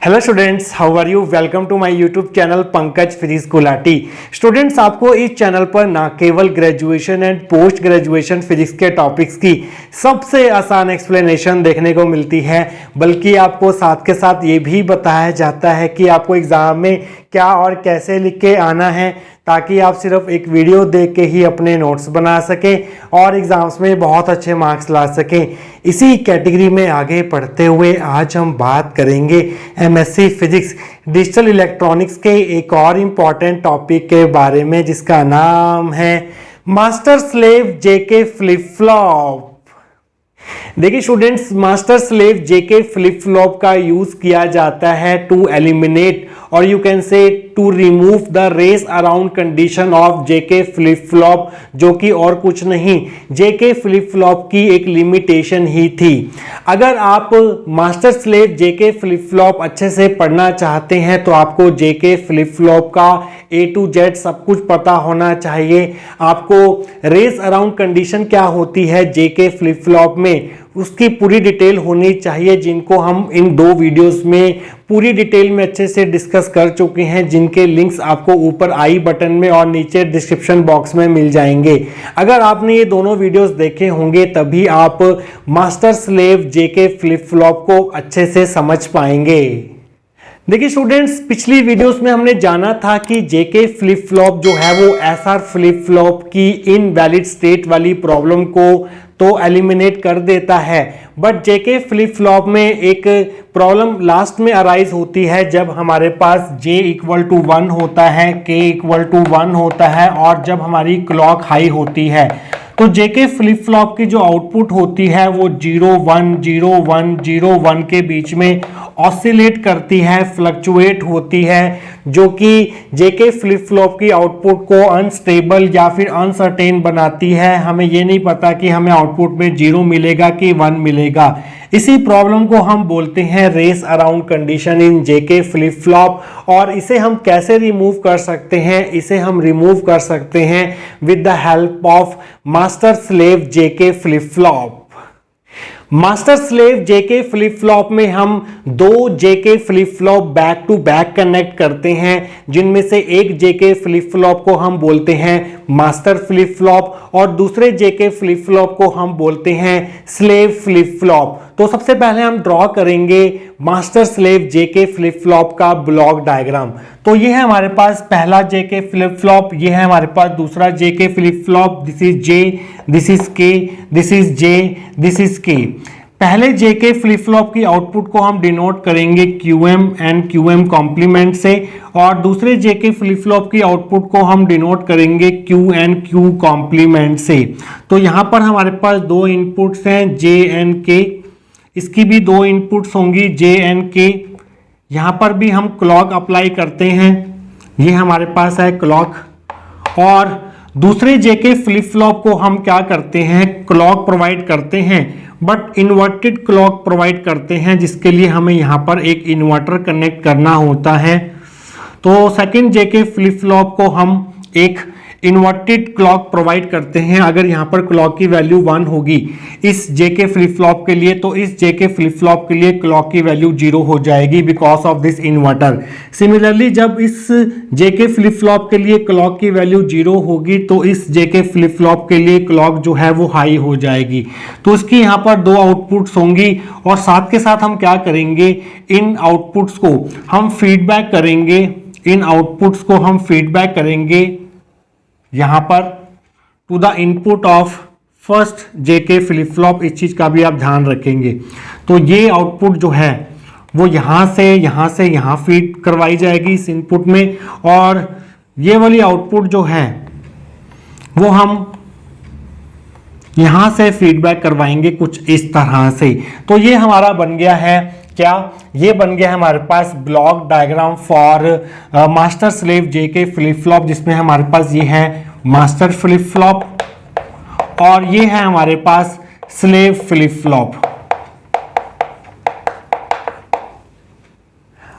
Hello students, how are you. Welcome to my YouTube channel Pankaj physics Gulati. Students, आपको इस channel पर ना केवल graduation and post graduation physics के टॉपिक्स की सबसे आसान एक्सप्लेनेशन देखने को मिलती है, बल्कि आपको साथ के साथ ये भी बताया जाता है कि आपको एग्जाम में क्या और कैसे लिख के आना है, ताकि आप सिर्फ एक वीडियो देख के ही अपने नोट्स बना सकें और एग्जाम्स में बहुत अच्छे मार्क्स ला सकें। इसी कैटेगरी में आगे बढ़ते हुए आज हम बात करेंगे एमएससी फिजिक्स डिजिटल इलेक्ट्रॉनिक्स के एक और इम्पॉर्टेंट टॉपिक के बारे में, जिसका नाम है master slave JK flip flop. देखिए students, master slave JK flip flop का यूज किया जाता है टू एलिमिनेट और you can say to remove the race around condition of JK flip flop, जो कि और कुछ नहीं जेके फ्लिप फ्लॉप की एक लिमिटेशन ही थी। अगर आप master slave JK flip flop अच्छे से पढ़ना चाहते हैं तो आपको जेके फ्लिप फ्लॉप का A to Z सब कुछ पता होना चाहिए। आपको रेस अराउंड कंडीशन क्या होती है जेके फ्लिप फ्लॉप में, उसकी पूरी डिटेल होनी चाहिए, जिनको हम इन दो वीडियोस में पूरी डिटेल में अच्छे से डिस्कस कर चुके हैं, जिनके लिंक्स आपको ऊपर आई बटन में और नीचे डिस्क्रिप्शन बॉक्स में मिल जाएंगे। अगर आपने ये दोनों वीडियोस देखे होंगे तभी आप master slave JK flip flop को अच्छे से समझ पाएंगे। देखिए स्टूडेंट्स, पिछली वीडियोस में हमने जाना था कि जेके फ्लिप फ्लॉप जो है वो एसआर फ्लिप फ्लॉप की इनवैलिड स्टेट वाली प्रॉब्लम को तो एलिमिनेट कर देता है, बट जेके फ्लिप फ्लॉप में एक प्रॉब्लम लास्ट में अराइज होती है जब हमारे पास J इक्वल टू 1 होता है, K इक्वल टू 1 होता है और जब हमारी क्लॉक हाई होती है। तो जेके फ्लिप फ्लॉप की जो आउटपुट होती है वो 0 1 0 1 0 1 के बीच में ऑसिलेट करती है, फ्लक्चुएट होती है, जो कि जेके फ्लिप फ्लॉप की आउटपुट को अनस्टेबल या फिर अनसर्टेन बनाती है। हमें ये नहीं पता कि हमें आउटपुट में 0 मिलेगा कि 1 मिलेगा। इसी प्रॉब्लम को हम बोलते हैं race around condition in JK flip flop. और इसे हम कैसे रिमूव कर सकते हैं? इसे हम रिमूव कर सकते हैं with the help of master slave JK flip flop. Master slave JK flip flop में हम दो JK flip flop back to back connect करते हैं, जिनमें से एक जेके फ्लिप फ्लॉप को हम बोलते हैं मास्टर फ्लिप फ्लॉप और दूसरे जेके फ्लिप फ्लॉप को हम बोलते हैं स्लेव फ्लिप फ्लॉप। तो सबसे पहले हम ड्रॉ करेंगे master slave JK flip flop का ब्लॉक डायग्राम। तो ये है हमारे पास पहला जेके फ्लिप फ्लॉप, ये है हमारे पास दूसरा JK flip flop. This is J, this is K, this is J, this is K. पहले जेके फ्लिप फ्लॉप की आउटपुट को हम डिनोट करेंगे QM एंड QM कॉम्प्लीमेंट से और दूसरे जेके फ्लिप फ्लॉप की आउटपुट को हम डिनोट करेंगे Q एंड Q कॉम्प्लीमेंट से। तो यहाँ पर हमारे पास दो इनपुट्स हैं J एंड K, इसकी भी दो इनपुट्स होंगी J एंड K। यहाँ पर भी हम क्लॉक अप्लाई करते हैं, ये हमारे पास है क्लॉक। और दूसरे जेके फ्लिप फ्लॉप को हम क्या करते हैं, क्लॉक प्रोवाइड करते हैं, बट इन्वर्टेड क्लॉक प्रोवाइड करते हैं, जिसके लिए हमें यहाँ पर एक इन्वर्टर कनेक्ट करना होता है। तो सेकंड जेके फ्लिप फ्लॉप को हम एक इन्वर्टेड क्लॉक प्रोवाइड करते हैं। अगर यहाँ पर क्लॉक की वैल्यू 1 होगी इस जेके फ्लिप फ्लॉप के लिए, तो इस जेके फ्लिप फ्लॉप के लिए क्लॉक की वैल्यू 0 हो जाएगी because of this inverter. Similarly जब इस जेके फ्लिप फ्लॉप के लिए क्लॉक की वैल्यू 0 होगी तो इस जेके फ्लिप फ्लॉप के लिए क्लॉक जो है वो हाई हो जाएगी। तो इसकी यहाँ पर दो आउटपुट्स होंगी और साथ के साथ हम क्या करेंगे, इन आउटपुट्स को हम फीडबैक करेंगे, इन आउटपुट्स को हम फीडबैक करेंगे यहाँ पर to the input of first JK flip flop. इस चीज का भी आप ध्यान रखेंगे। तो ये आउटपुट जो है वो यहाँ से यहाँ फीड करवाई जाएगी इस इनपुट में, और ये वाली आउटपुट जो है वो हम यहाँ से फीडबैक करवाएंगे कुछ इस तरह से। तो ये हमारा बन गया है क्या, ये बन गया है हमारे पास block diagram for master slave JK flip flop, जिसमें हमारे पास ये है मास्टर फ्लिप फ्लॉप और ये है हमारे पास स्लेव फ्लिप फ्लॉप।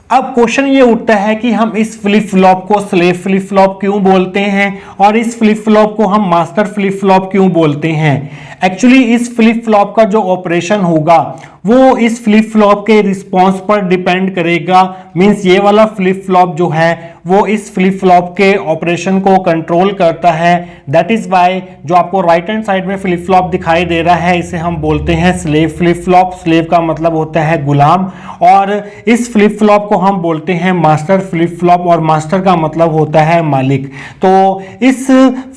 अब क्वेश्चन ये उठता है कि हम इस फ्लिप फ्लॉप को स्लेव फ्लिप फ्लॉप क्यों बोलते हैं और इस फ्लिप फ्लॉप को हम मास्टर फ्लिप फ्लॉप क्यों बोलते हैं। एक्चुअली इस फ्लिप फ्लॉप का जो ऑपरेशन होगा वो इस फ्लिप फ्लॉप के रिस्पॉन्स पर डिपेंड करेगा। मींस ये वाला फ्लिप फ्लॉप जो है वो इस फ्लिप फ्लॉप के ऑपरेशन को कंट्रोल करता है। दैट इज वाई जो आपको राइट हैंड साइड में फ्लिप फ्लॉप दिखाई दे रहा है इसे हम बोलते हैं स्लेव फ्लिप फ्लॉप। स्लेव का मतलब होता है गुलाम, और इस फ्लिप फ्लॉप को हम बोलते हैं मास्टर फ्लिप फ्लॉप, और मास्टर का मतलब होता है मालिक। तो इस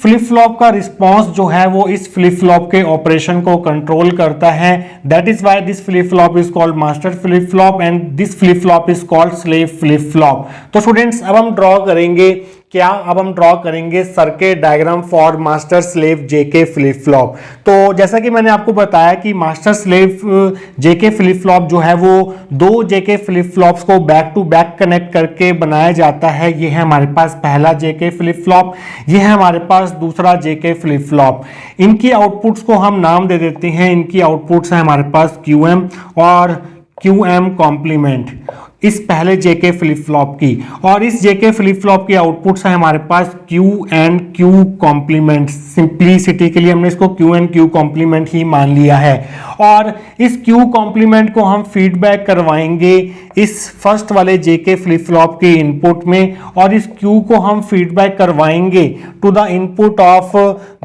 फ्लिप फ्लॉप का रिस्पॉन्स जो है वो इस फ्लिप फ्लॉप के ऑपरेशन को कंट्रोल करता है। That is why this flip flop is called master flip flop and this flip flop is called slave flip flop. तो स्टूडेंट्स अब हम ड्रॉ करेंगे क्या, अब हम ड्रॉ करेंगे circuit diagram for master slave JK flip flop. तो जैसा कि मैंने आपको बताया कि master slave JK flip flop जो है वो दो जेके फ्लिप फ्लॉप्स को बैक टू बैक कनेक्ट करके बनाया जाता है। ये है हमारे पास पहला जेके फ्लिप फ्लॉप, ये है हमारे पास दूसरा जेके फ्लिप फ्लॉप। इनकी आउटपुट्स को हम नाम दे देते हैं। इनकी आउटपुट्स है हमारे पास QM और QM कॉम्प्लीमेंट इस पहले जेके फ्लिप फ्लॉप की, और इस जेके फ्लिप फ्लॉप की आउटपुट्स है हमारे पास Q and Q complement. Simplicity के लिए हमने इसको Q एंड Q कॉम्प्लीमेंट ही मान लिया है। और इस Q कॉम्प्लीमेंट को हम फीडबैक करवाएंगे इस फर्स्ट वाले जेके फ्लिप फ्लॉप के इनपुट में, और इस Q को हम फीडबैक करवाएंगे to the input of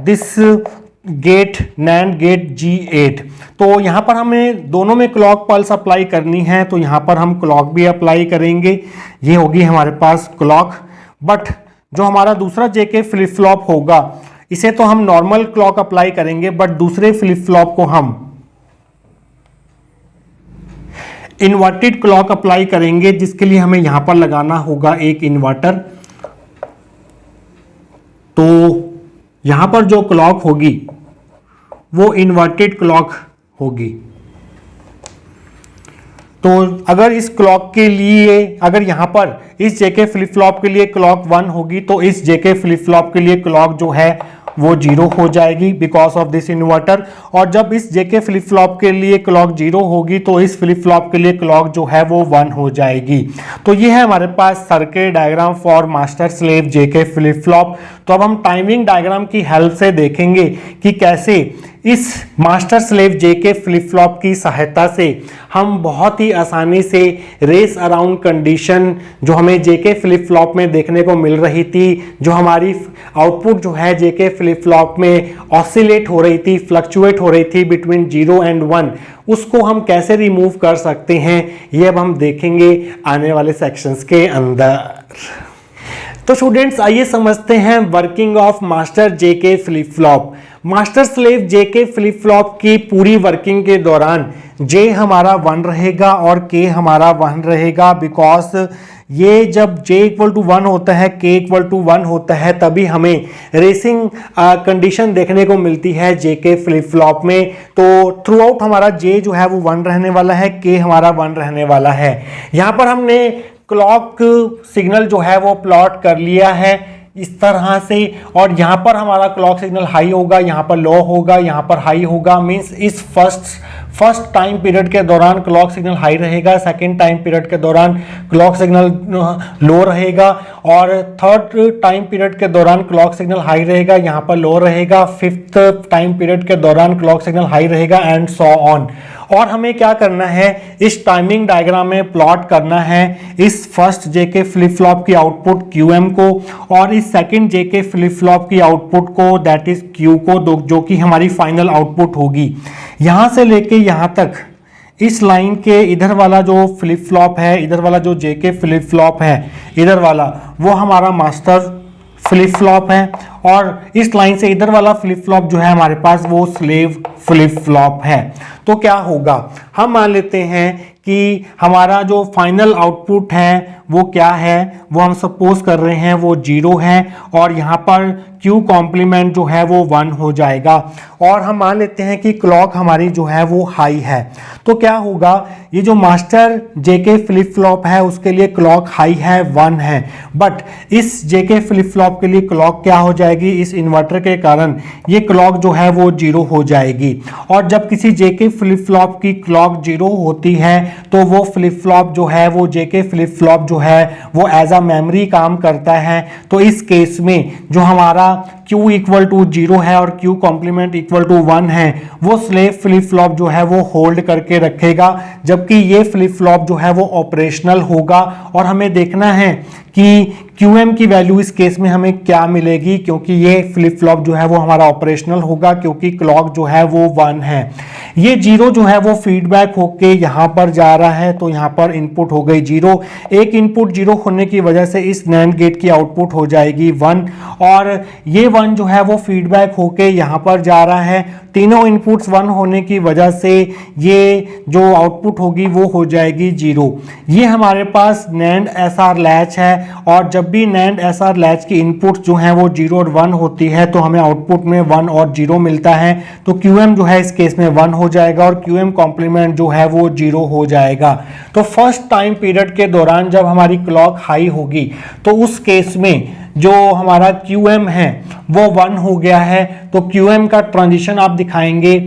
this gate NAND gate G8। तो यहाँ पर हमें दोनों में क्लॉक पल्स अप्लाई करनी है, तो यहाँ पर हम क्लॉक भी अप्लाई करेंगे। ये होगी हमारे पास क्लॉक। बट जो हमारा दूसरा जेके फ्लिप फ्लॉप होगा इसे तो हम नॉर्मल क्लॉक अप्लाई करेंगे, बट दूसरे फ्लिप फ्लॉप को हम इन्वर्टेड क्लॉक अप्लाई करेंगे, जिसके लिए हमें यहां पर लगाना होगा एक इन्वर्टर। तो यहां पर जो क्लॉक होगी वो इन्वर्टेड क्लॉक होगी। तो अगर इस क्लॉक के लिए, अगर यहां पर इस जेके फ्लिप फ्लॉप के लिए क्लॉक 1 होगी तो इस जेके फ्लिप फ्लॉप के लिए क्लॉक जो है वो 0 हो जाएगी बिकॉज ऑफ दिस इन्वर्टर। और जब इस जेके फ्लिप फ्लॉप के लिए क्लॉक 0 होगी तो इस फ्लिप फ्लॉप के लिए क्लॉक जो है वो 1 हो जाएगी। तो ये है हमारे पास circuit diagram for master slave JK flip flop. तो अब हम टाइमिंग डायग्राम की हेल्प से देखेंगे कि कैसे इस master slave JK flip flop की सहायता से हम बहुत ही आसानी से रेस अराउंड कंडीशन जो हमें जेके फ्लिप फ्लॉप में देखने को मिल रही थी, जो हमारी आउटपुट जो है जेके फ्लिप फ्लॉप में ऑसिलेट हो रही थी, फ्लक्चुएट हो रही थी बिटवीन 0 एंड 1, उसको हम कैसे रिमूव कर सकते हैं ये अब हम देखेंगे आने वाले सेक्शंस के अंदर। तो स्टूडेंट्स आइए समझते हैं working of master JK flip flop. Master slave JK flip flop की पूरी वर्किंग के दौरान J हमारा 1 रहेगा और K हमारा 1 रहेगा, बिकॉज ये जब J इक्वल टू 1 होता है, K इक्वल टू 1 होता है, तभी हमें रेसिंग कंडीशन देखने को मिलती है जेके फ्लिप फ्लॉप में। तो थ्रू आउट हमारा J जो है वो 1 रहने वाला है, K हमारा 1 रहने वाला है। यहाँ पर हमने क्लॉक सिग्नल जो है वो प्लॉट कर लिया है इस तरह से, और यहाँ पर हमारा क्लॉक सिग्नल हाई होगा, यहाँ पर लो होगा, यहाँ पर हाई होगा। मींस इस फर्स्ट टाइम पीरियड के दौरान क्लॉक सिग्नल हाई रहेगा, सेकेंड टाइम पीरियड के दौरान क्लॉक सिग्नल लो रहेगा, और थर्ड टाइम पीरियड के दौरान क्लॉक सिग्नल हाई रहेगा, यहाँ पर लो रहेगा, फिफ्थ टाइम पीरियड के दौरान क्लॉक सिग्नल हाई रहेगा, एंड सो ऑन। और हमें क्या करना है, इस टाइमिंग डायग्राम में प्लॉट करना है इस फर्स्ट जेके फ्लिप फ्लॉप की आउटपुट QM को और इस सेकंड जेके फ्लिप फ्लॉप की आउटपुट को, दैट इज Q को, जो कि हमारी फाइनल आउटपुट होगी। यहां से लेके यहां तक इस लाइन के इधर वाला जो फ्लिप फ्लॉप है, इधर वाला जो जेके फ्लिप फ्लॉप है, इधर वाला वो हमारा मास्टर फ्लिप फ्लॉप है, और इस लाइन से इधर वाला फ्लिप फ्लॉप जो है हमारे पास वो स्लेव फ्लिप फ्लॉप है। तो क्या होगा, हम मान लेते हैं कि हमारा जो फाइनल आउटपुट है वो क्या है, वो हम सपोज कर रहे हैं वो 0 है, और यहाँ पर Q कॉम्प्लीमेंट जो है वो 1 हो जाएगा, और हम मान लेते हैं कि क्लॉक हमारी जो है वो हाई है। तो क्या होगा, ये जो मास्टर जेके फ्लिप फ्लॉप है उसके लिए क्लॉक हाई है, 1 है, बट इस जेके फ्लिप फ्लॉप के लिए क्लॉक क्या हो जाएगी, इस इन्वर्टर के कारण ये क्लॉक जो है वो 0 हो जाएगी। और जब किसी जेके फ्लिप फ्लॉप की क्लॉक 0 होती है तो वो फ्लिप फ्लॉप जो है वो जेके फ्लिप फ्लॉप जो है वो एज अ मेमोरी काम करता है। तो इस केस में जो हमारा Q इक्वल टू 0 है और Q कॉम्प्लीमेंट इक्वल टू 1 है, वो स्लेव फ्लिप फ्लॉप जो है वो होल्ड करके रखेगा, जबकि ये फ्लिप फ्लॉप जो है वो ऑपरेशनल होगा। और हमें देखना है कि QM की वैल्यू इस केस में हमें क्या मिलेगी, क्योंकि ये फ्लिप फ्लॉप जो है वो हमारा ऑपरेशनल होगा, क्योंकि क्लॉक जो है वो 1 है। ये 0 जो है वो फीडबैक होके यहाँ पर जा रहा है, तो यहाँ पर इनपुट हो गई 0। एक इनपुट 0 होने की वजह से इस नैंड गेट की आउटपुट हो जाएगी 1, और ये 1 जो है वो फीडबैक होके यहाँ पर जा रहा है। तीनों इनपुट्स 1 होने की वजह से ये जो आउटपुट होगी वो हो जाएगी 0। ये हमारे पास नैंड SR लैच है, और जब भी नैंड SR लैच की इनपुट जो है वो 0 और 1 होती है तो हमें आउटपुट में 1 और 0 मिलता है। तो QM जो है इस केस में 1 हो जाएगा और QM कॉम्प्लीमेंट जो है वो 0 हो जाएगा। तो फर्स्ट टाइम पीरियड के दौरान जब हमारी क्लॉक हाई होगी तो उस केस में जो हमारा QM है वो 1 हो गया है, तो QM का ट्रांजिशन आप दिखाएंगे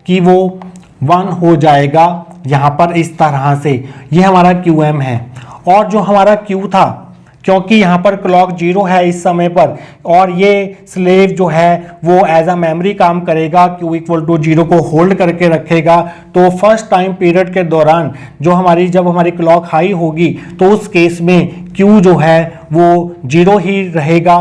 कि वो 1 हो जाएगा यहाँ पर इस तरह से। ये हमारा QM है, और जो हमारा Q था, क्योंकि यहाँ पर क्लॉक 0 है इस समय पर और ये स्लेव जो है वो एज अ मेमोरी काम करेगा, Q इक्वल टू 0 को होल्ड करके रखेगा। तो फर्स्ट टाइम पीरियड के दौरान जब हमारी क्लॉक हाई होगी तो उस केस में Q जो है वो 0 ही रहेगा।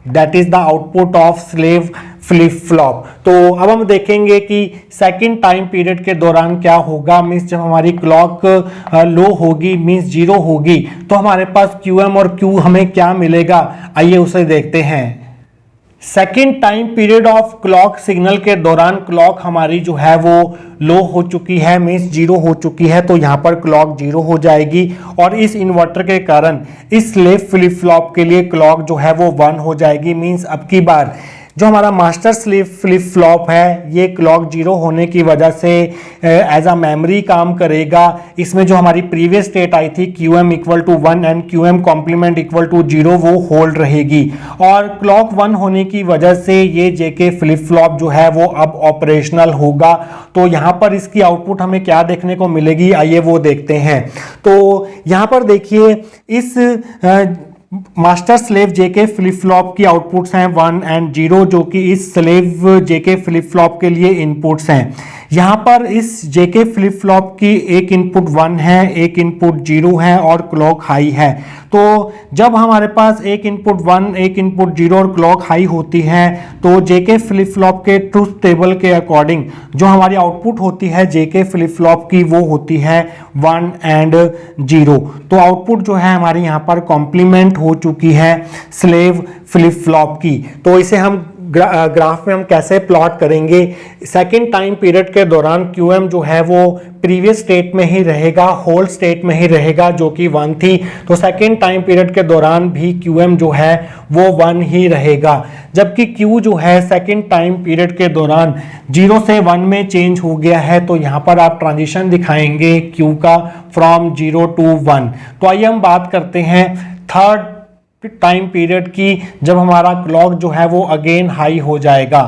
That is the output of slave flip flop. तो अब हम देखेंगे कि सेकंड टाइम पीरियड के दौरान क्या होगा। मीन्स जब हमारी क्लॉक लो होगी, मीन्स 0 होगी, तो हमारे पास QM और Q हमें क्या मिलेगा, आइए उसे देखते हैं। Second time period of clock signal के दौरान क्लॉक हमारी जो है वो लो हो चुकी है, मीन्स 0 हो चुकी है, तो यहाँ पर क्लॉक 0 हो जाएगी। और इस इन्वर्टर के कारण इस स्लेव फ्लिप फ्लॉप के लिए क्लॉक जो है वो 1 हो जाएगी। मीन्स अब की बार जो हमारा मास्टर स्लेव फ्लिप फ्लॉप है ये क्लॉक 0 होने की वजह से एज अ मेमोरी काम करेगा। इसमें जो हमारी प्रीवियस स्टेट आई थी QM equal to 1 and QM complement equal to 0 वो होल्ड रहेगी, और क्लॉक 1 होने की वजह से ये JK फ्लिप फ्लॉप जो है वो अब ऑपरेशनल होगा। तो यहाँ पर इसकी आउटपुट हमें क्या देखने को मिलेगी, आइए वो देखते हैं। तो यहाँ पर देखिए इस master slave JK flip flop की आउटपुट्स हैं 1 एंड 0, जो कि इस स्लेव JK फ्लिप फ्लॉप के लिए इनपुट्स हैं। यहाँ पर इस JK फ्लिप फ्लॉप की एक इनपुट 1 है, एक इनपुट 0 है और क्लॉक हाई है। तो जब हमारे पास एक इनपुट 1, एक इनपुट 0 और क्लॉक हाई होती है तो JK फ्लिप फ्लॉप के ट्रूथ टेबल के अकॉर्डिंग जो हमारी आउटपुट होती है JK फ्लिप फ्लॉप की वो होती है 1 एंड 0। तो आउटपुट जो है हमारी यहाँ पर कॉम्प्लीमेंट हो चुकी है स्लेव फ्लिप फ्लॉप की। तो इसे हम ग्राफ में हम कैसे प्लॉट करेंगे। सेकेंड टाइम पीरियड के दौरान QM जो है वो प्रीवियस स्टेट में ही रहेगा, होल्ड स्टेट में ही रहेगा जो कि 1 थी। तो सेकेंड टाइम पीरियड के दौरान भी QM जो है वो 1 ही रहेगा, जबकि Q जो है सेकेंड टाइम पीरियड के दौरान 0 से 1 में चेंज हो गया है। तो यहाँ पर आप ट्रांजिशन दिखाएंगे Q का फ्रॉम 0 टू 1। तो आइए हम बात करते हैं थर्ड टाइम पीरियड की, जब हमारा क्लॉक जो है वो अगेन हाई हो जाएगा।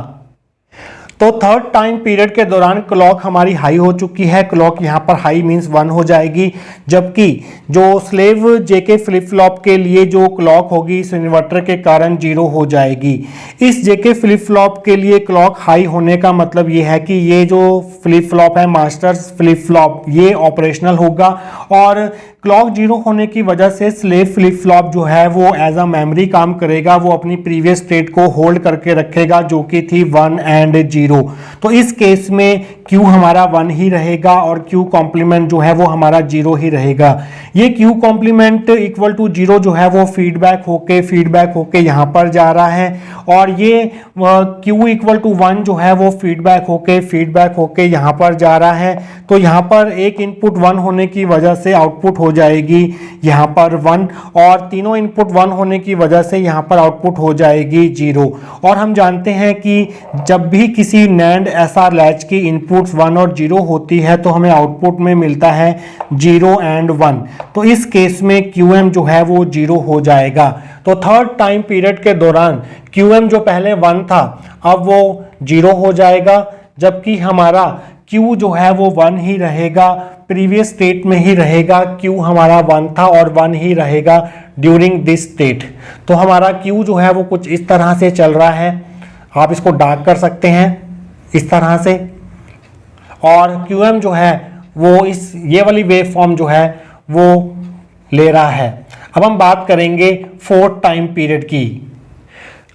तो थर्ड टाइम पीरियड के दौरान क्लॉक हमारी हाई हो चुकी है, क्लॉक यहाँ पर हाई मींस 1 हो जाएगी, जबकि जो स्लेव JK फ्लिप फ्लॉप के लिए जो क्लॉक होगी इस इन्वर्टर के कारण 0 हो जाएगी। इस JK फ्लिप फ्लॉप के लिए क्लॉक हाई होने का मतलब ये है कि ये जो फ्लिप फ्लॉप है मास्टर फ्लिप फ्लॉप ये ऑपरेशनल होगा, और क्लॉक 0 होने की वजह से स्लेव फ्लिप फ्लॉप जो है वो एज अ मेमोरी काम करेगा, वो अपनी प्रीवियस स्टेट को होल्ड करके रखेगा जो कि थी 1 एंड 0। तो इस केस में Q हमारा 1 ही रहेगा और Q कॉम्प्लीमेंट जो है वो हमारा 0 ही रहेगा। ये Q कॉम्प्लीमेंट इक्वल टू 0 जो है वो फीडबैक होके यहाँ पर जा रहा है, और ये Q इक्वल टू 1 जो है वो फीडबैक होके यहाँ पर जा रहा है। तो यहाँ पर एक इनपुट 1 होने की वजह से आउटपुट हो जाएगी यहाँ पर 1, और तीनों इनपुट 1 होने की वजह से यहाँ पर आउटपुट हो जाएगी 0। और हम जानते हैं कि जब भी किसी NAND SR लैच की इनपुट्स 1 और 0 होती है तो हमें आउटपुट में मिलता है 0 एंड 1। तो इस केस में QM जो है वो 0 हो जाएगा। तो थर्ड टाइम पीरियड के दौरान QM जो पहले 1 था अब वो 0 हो जाएगा, जबकि हमारा Q जो है वो 1 ही रहेगा। प्रीवियस स्टेट में ही रहेगा, Q हमारा 1 था और 1 ही रहेगा ड्यूरिंग दिस स्टेट। तो हमारा Q जो है वो कुछ इस तरह से चल रहा है, आप इसको डार्क कर सकते हैं इस तरह से, और QM जो है वो ये वाली वेव फॉर्म जो है वो ले रहा है। अब हम बात करेंगे फोर्थ टाइम पीरियड की।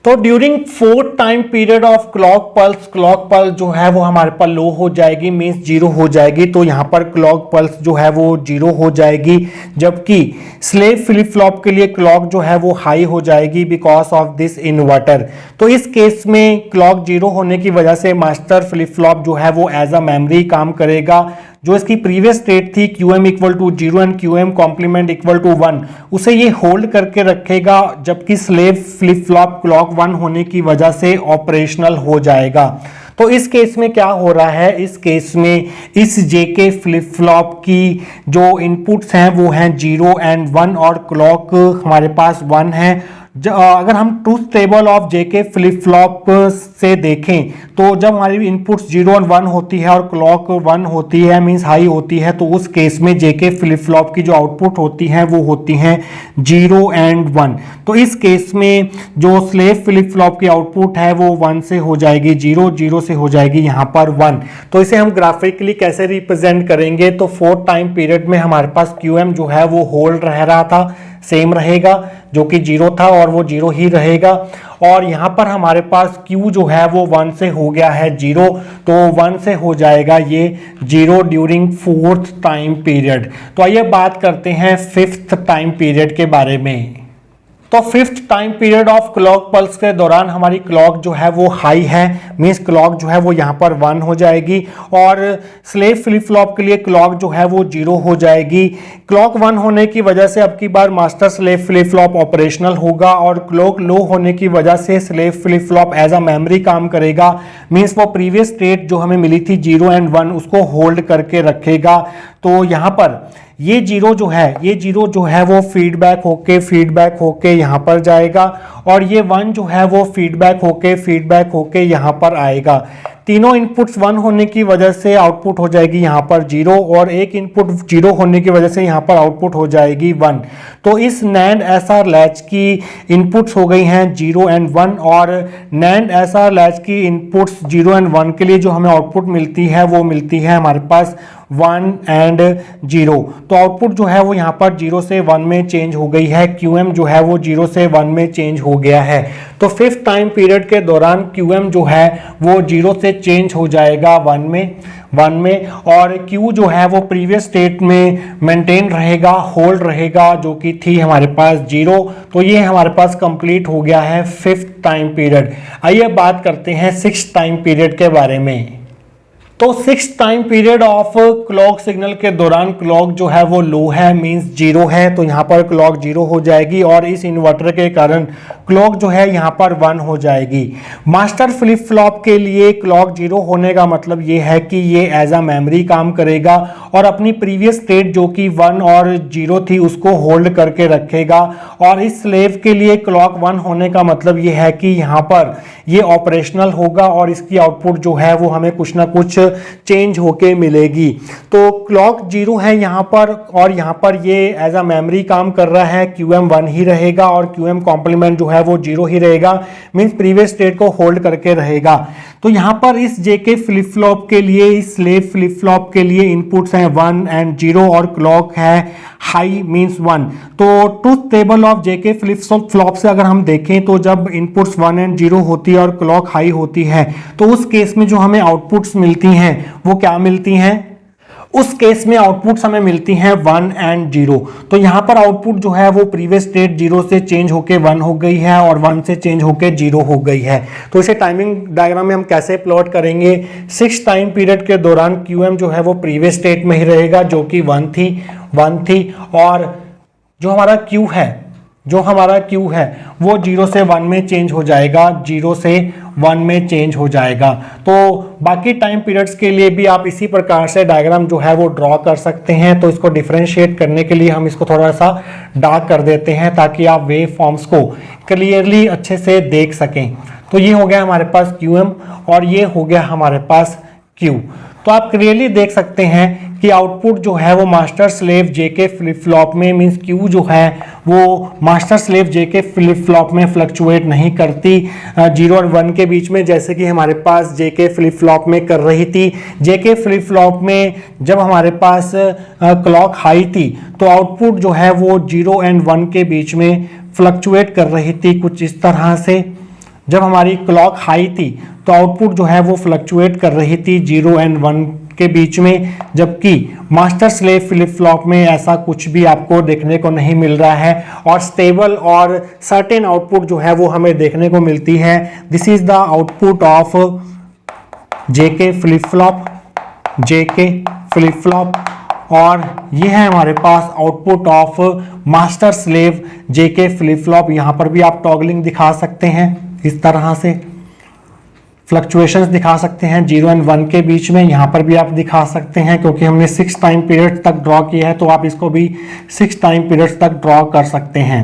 तो during fourth time period of clock pulse जो है वो हमारे पास लो हो जाएगी, मींस जीरो हो जाएगी। तो यहाँ पर क्लॉक पल्स जो है वो जीरो हो जाएगी, जबकि स्लेव फ्लिप फ्लॉप के लिए क्लॉक जो है वो हाई हो जाएगी बिकॉज ऑफ दिस इन्वर्टर। तो इस केस में क्लॉक जीरो होने की वजह से मास्टर फ्लिप फ्लॉप जो है वो एज अ मेमोरी काम करेगा। जो इसकी प्रीवियस स्टेट थी QM equal to 0 and QM complement equal to 1, उसे ये होल्ड करके रखेगा, जबकि स्लेव फ्लिप फ्लॉप क्लॉक 1 होने की वजह से ऑपरेशनल हो जाएगा। तो इस केस में क्या हो रहा है, इस केस में इस JK फ्लिप फ्लॉप की जो इनपुट्स हैं वो हैं 0 एंड 1 और क्लॉक हमारे पास 1 है। अगर हम truth table of JK flip flop से देखें तो जब हमारी इनपुट्स 0 और 1 होती है और क्लॉक 1 होती है, मींस हाई होती है, तो उस केस में JK फ्लिप फ्लॉप की जो आउटपुट होती हैं वो होती हैं 0 एंड 1। तो इस केस में जो स्लेव फ्लिप फ्लॉप की आउटपुट है वो 1 से हो जाएगी 0, 0 से हो जाएगी यहाँ पर 1। तो इसे हम ग्राफिकली कैसे रिप्रेजेंट करेंगे, तो फोर्थ टाइम पीरियड में हमारे पास QM जो है वो होल्ड रह रहा था, सेम रहेगा, जो कि 0 था और वो 0 ही रहेगा। और यहाँ पर हमारे पास Q जो है वो 1 से हो गया है 0, तो 1 से हो जाएगा ये 0 ड्यूरिंग फोर्थ टाइम पीरियड। तो आइए बात करते हैं फिफ्थ टाइम पीरियड के बारे में। तो fifth time period of clock pulse के दौरान हमारी क्लॉक जो है वो हाई है, मींस क्लॉक जो है वो यहाँ पर 1 हो जाएगी, और स्लेव फ्लिप फ्लॉप के लिए क्लॉक जो है वो 0 हो जाएगी। क्लॉक 1 होने की वजह से अब की बार master slave flip flop operational होगा, और क्लॉक लो होने की वजह से slave flip flop as a memory काम करेगा, मींस वो प्रीवियस स्टेट जो हमें मिली थी 0 एंड 1 उसको होल्ड करके रखेगा। तो यहाँ पर ये 0 जो है वो फीडबैक होके यहाँ पर जाएगा, और ये 1 जो है वो फीडबैक होके यहाँ पर आएगा। तीनों इनपुट्स 1 होने की वजह से आउटपुट हो जाएगी यहाँ पर 0, और एक इनपुट 0 होने की वजह से यहाँ पर आउटपुट हो जाएगी 1। तो इस NAND SR लैच की इनपुट्स हो गई हैं 0 एंड 1, और NAND SR लैच की इनपुट्स 0 एंड 1 के लिए जो हमें आउटपुट मिलती है वो मिलती है हमारे पास 1 एंड 0। तो आउटपुट जो है वो यहाँ पर 0 से 1 में चेंज हो गई है, QM जो है वो 0 से 1 में चेंज हो गया है। तो फिफ्थ टाइम पीरियड के दौरान QM जो है वो 0 से चेंज हो जाएगा 1 में, और Q जो है वो प्रीवियस स्टेट में मेंटेन रहेगा, होल्ड रहेगा, जो कि थी हमारे पास 0। तो ये हमारे पास कंप्लीट हो गया है फिफ्थ टाइम पीरियड। आइए बात करते हैं सिक्स्थ टाइम पीरियड के बारे में। तो six time period of clock signal के दौरान क्लॉक जो है वो लो है, मींस 0 है, तो यहाँ पर क्लॉक 0 हो जाएगी, और इस इन्वर्टर के कारण क्लॉक जो है यहाँ पर 1 हो जाएगी। मास्टर फ्लिप फ्लॉप के लिए क्लॉक 0 होने का मतलब ये है कि ये एज अ मेमोरी काम करेगा, और अपनी प्रीवियस स्टेट जो कि 1 और 0 थी उसको होल्ड करके रखेगा। और इस स्लेव के लिए क्लॉक 1 होने का मतलब ये है कि यहाँ पर ये ऑपरेशनल होगा, और इसकी आउटपुट जो है वो हमें कुछ ना कुछ चेंज होके मिलेगी। तो क्लॉक 0 है यहाँ पर, और यहाँ पर ये एज अ मेमोरी काम कर रहा है, QM 1 ही रहेगा और QM कॉम्प्लीमेंट जो है वो 0 ही रहेगा, मींस प्रीवियस स्टेट को होल्ड करके रहेगा। तो यहाँ पर इस JK फ्लिप फ्लॉप के लिए, इस स्लेव फ्लिप फ्लॉप के लिए इनपुट्स हैं 1 एंड 0, और क्लॉक है हाई मींस 1। तो truth table of JK flip flop से अगर हम देखें तो जब इनपुट्स 1 एंड 0 होती है और क्लॉक हाई होती है, तो उस केस में जो हमें आउटपुट्स मिलती हैं वो क्या मिलती हैं, उस केस में आउटपुट्स हमें मिलती हैं 1 एंड 0। तो यहाँ पर आउटपुट जो है वो प्रीवियस स्टेट 0 से चेंज होके 1 हो गई है, और 1 से चेंज होके 0 हो गई है। तो इसे टाइमिंग डायग्राम में हम कैसे प्लॉट करेंगे, सिक्स टाइम पीरियड के दौरान QM जो है वो प्रीवियस स्टेट में ही रहेगा, जो कि 1 थी, और जो हमारा Q है वो 0 से 1 में चेंज हो जाएगा, 0 से 1 में चेंज हो जाएगा। तो बाकी टाइम पीरियड्स के लिए भी आप इसी प्रकार से डायग्राम जो है वो ड्रॉ कर सकते हैं। तो इसको डिफरेंशिएट करने के लिए हम इसको थोड़ा सा डार्क कर देते हैं, ताकि आप वेव फॉर्म्स को क्लियरली अच्छे से देख सकें। तो ये हो गया हमारे पास QM, और ये हो गया हमारे पास Q। तो आप क्लियरली देख सकते हैं कि आउटपुट जो है वो master slave JK flip flop में मींस क्यू जो है वो master slave JK flip flop में फ्लक्चुएट नहीं करती 0 और 1 के बीच में, जैसे कि हमारे पास जेके फ्लिप फ्लॉप में कर रही थी। जेके फ्लिप फ्लॉप में जब हमारे पास क्लॉक हाई थी तो आउटपुट जो है वो 0 एंड 1 के बीच में फ्लक्चुएट कर रही थी कुछ इस तरह से। जब हमारी क्लॉक हाई थी तो आउटपुट जो है वो फ्लक्चुएट कर रही थी 0 एंड 1 के बीच में, जबकि मास्टर स्लेव फ्लिप फ्लॉप में ऐसा कुछ भी आपको देखने को नहीं मिल रहा है और स्टेबल और सर्टेन आउटपुट जो है वो हमें देखने को मिलती है। This is the output of JK flip flop, JK flip flop, और ये है हमारे पास output of master slave JK flip flop. यहाँ पर भी आप टॉगलिंग दिखा सकते हैं, इस तरह से फ्लक्चुएशंस दिखा सकते हैं 0 एंड 1 के बीच में। यहाँ पर भी आप दिखा सकते हैं क्योंकि हमने 6 टाइम पीरियड तक ड्रॉ किया है तो आप इसको भी 6 टाइम पीरियड्स तक ड्रॉ कर सकते हैं।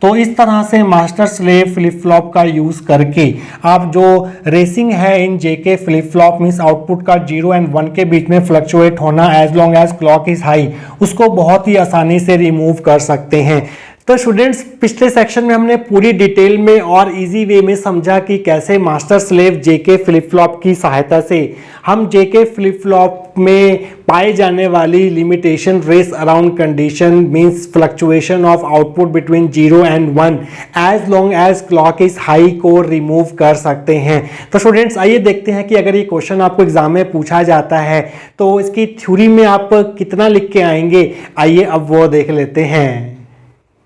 तो इस तरह से मास्टर स्लेव फ्लिप फ्लॉप का यूज करके आप जो रेसिंग है in JK flip flop means output का 0 एंड 1 के बीच में फ्लक्चुएट होना as long as clock is high, उसको बहुत ही आसानी से रिमूव कर सकते हैं। तो स्टूडेंट्स, पिछले सेक्शन में हमने पूरी डिटेल में और इजी वे में समझा कि कैसे master slave JK flip flop की सहायता से हम जेके फ्लिप फ्लॉप में पाए जाने वाली limitation race around condition means fluctuation of output between 0 and 1 as long as clock is high को रिमूव कर सकते हैं। तो स्टूडेंट्स, आइए देखते हैं कि अगर ये क्वेश्चन आपको एग्जाम में पूछा जाता है तो इसकी थ्योरी में आप कितना लिख के आएंगे। आइए अब वो देख लेते हैं।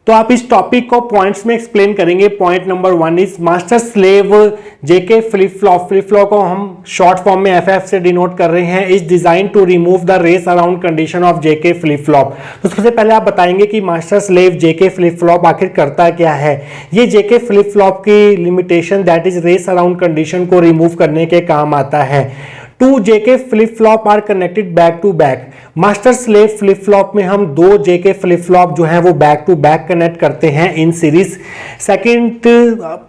तो आप इस टॉपिक को पॉइंट्स में एक्सप्लेन करेंगे। Point number 1 is master slave JK flip flop, flip flop को हम शॉर्ट फॉर्म में एफएफ से डिनोट कर रहे हैं, is design to remove the race around condition of JK flip flop. तो सबसे पहले आप बताएंगे कि master slave JK flip flop आखिर करता क्या है। ये जेके फ्लिप फ्लॉप की limitation that is race around condition को रिमूव करने के काम आता है। 2 JK flip flop are connected back to back. Master slave flip flop में हम 2 जेके फ्लिप फ्लॉप जो है वो बैक टू बैक कनेक्ट करते हैं इन सीरीज। सेकंड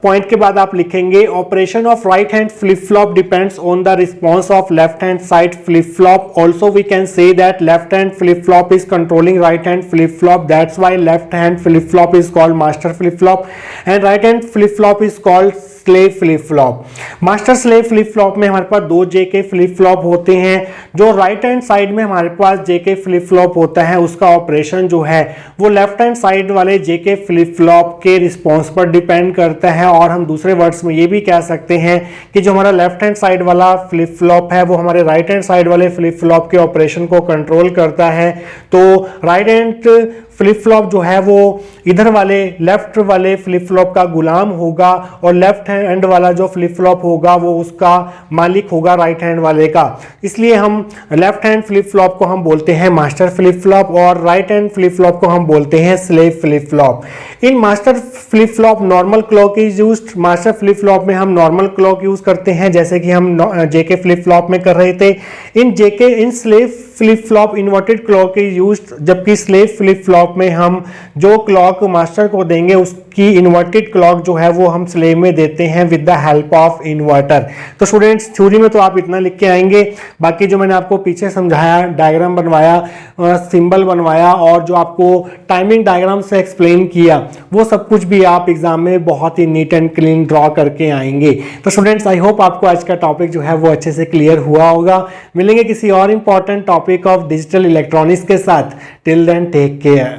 पॉइंट के बाद आप लिखेंगे operation of right hand flip flop depends on the response of left hand side flip flop. Also we can say that left hand flip flop is controlling right hand flip flop, that's why left hand flip flop is called master flip flop and right hand flip flop is called slave flip flop. Master slave flip flop में हमारे पास 2 JK flip flop होते हैं। जो right hand side में हमारे पास जेके flip flop होता है उसका ऑपरेशन जो है वो लेफ्ट हैंड साइड वाले जेके फ्लिप फ्लॉप के रिस्पॉन्स पर डिपेंड करता है। और हम दूसरे वर्ड्स में ये भी कह सकते हैं कि जो हमारा लेफ्ट हैंड साइड वाला फ्लिप फ्लॉप है वो हमारे राइट हैंड साइड वाले फ्लिप फ्लॉप के ऑपरेशन को कंट्रोल करता है। तो राइट हैंड फ्लिप फ्लॉप जो है वो इधर वाले लेफ्ट वाले फ्लिप फ्लॉप का गुलाम होगा और लेफ्ट हैंड वाला जो फ्लिप फ्लॉप होगा वो उसका मालिक होगा राइट हैंड वाले का। इसलिए हम लेफ्ट हैंड फ्लिप फ्लॉप को हम बोलते हैं मास्टर फ्लिप फ्लॉप और राइट हैंड फ्लिप फ्लॉप को हम बोलते हैं slave flip flop. In master flip flop normal clock is used. Master flip flop में हम नॉर्मल क्लॉक यूज करते हैं जैसे कि हम जेके फ्लिप फ्लॉप में कर रहे थे। In slave flip flop inverted clock is used, जबकि स्लेव फ्लिप फ्लॉप में हम जो क्लॉक मास्टर को देंगे उसकी इन्वर्टेड क्लॉक जो है वो हम स्लेव में देते हैं with the help of inverter. तो स्टूडेंट्स, थ्योरी में तो आप इतना लिख के आएंगे, बाकी जो मैंने आपको पीछे समझाया, डायग्राम बनवाया, सिंबल बनवाया और जो आपको टाइमिंग डायग्राम से एक्सप्लेन किया, वो सब कुछ भी आप एग्जाम में बहुत ही नीट एंड क्लीन ड्रॉ करके आएंगे। तो स्टूडेंट्स, आई होप आपको आज का टॉपिक जो है वो अच्छे से क्लियर हुआ होगा। मिलेंगे किसी और important topic of digital electronics के साथ। Till then take care.